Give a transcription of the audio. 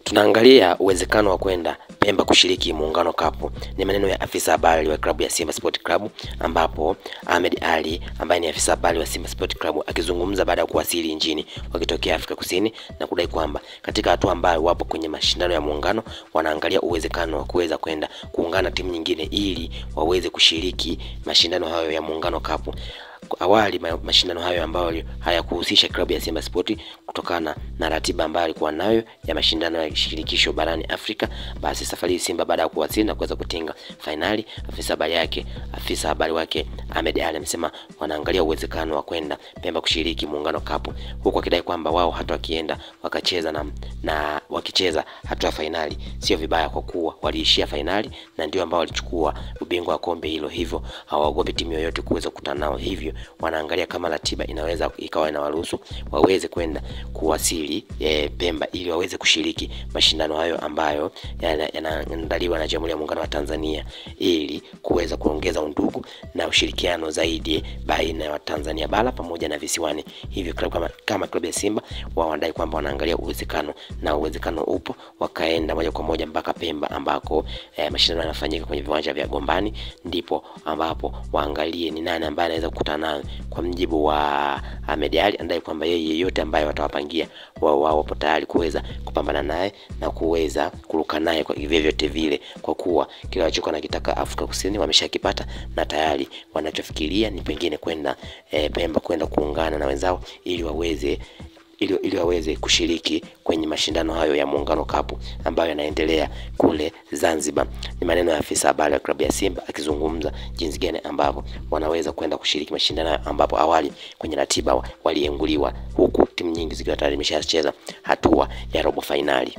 Tunaangalia uwezekano wa kwenda Pemba kushiriki Muungano Cup. Ni maneno ya afisa habari wa klabu ya Simba Sport Club, ambapo Ahmed Ally ambaye ni afisa habari wa Simba Sport Club akizungumza baada ya kuwasili nchini wakitokea Afrika Kusini na kudai kwamba katika hatua ambayo wapo kwenye mashindano ya muungano, wanaangalia uwezekano wa kuweza kwenda kuungana timu nyingine ili waweze kushiriki mashindano hayo ya Muungano Cup. Awali mashindano hayo ambayo hayakuhusisha klabu ya Simba Sport kutokana na ratiba ambayo alikuwa nayo ya mashindano ya shirikisho barani Afrika. Basi safari Simba baada ya kuwasili na kuweza kutinga finali, afisa habari wake Ahmed Ally amesema wanaangalia uwezekano wa kwenda Pemba kushiriki Muungano Cup, huku akidai kwamba wao hata wakienda wakacheza na wakicheza hatua finali sio vibaya, kwa kuwa waliishia finali na ndio ambao walichukua ubingwa wa kombe hilo, hivyo hawaogopi timu yoyote kuweza kukutana nao. Hivyo wanaangalia kama ratiba inaweza ikawa inawaruhusu waweze kwenda kuwasili Pemba ili waweze kushiriki mashindano hayo ambayo yanaandaliwa na Jamhuri ya Muungano wa Tanzania, ili kuweza kuongeza undugu na ushirikiano zaidi baina ya Tanzania bara pamoja na visiwani. Hivyo kama klabu ya Simba wanadai kwamba wanaangalia uwezekano upo wakaenda moja kwa moja mpaka Pemba ambako mashindano yanafanyika kwenye viwanja vya Gombani, ndipo ambapo waangalie ni nani ambaye anaweza kukutana naye. Kwa mjibu wa Ahmed Ally, anadai kwamba yeye yote ambaye watawapangia wao wapo tayari kuweza kupambana naye na kuweza kuruka naye kwa vyovyote vile, kwa kuwa kile walichokuwa nakitaka Afrika Kusini wameshakipata, na tayari wanachofikiria ni pengine kwenda Pemba kwenda kuungana na wenzao ili waweze kushiriki kwenye mashindano hayo ya Muungano Cup ambayo yanaendelea kule Zanzibar. Ni maneno ya afisa habari ya klabu ya Simba akizungumza jinsi gani ambavyo wanaweza kwenda kushiriki mashindano ambapo awali kwenye ratiba walienguliwa, huku timu nyingi zikiwa tayari zimeshacheza hatua ya robo finali.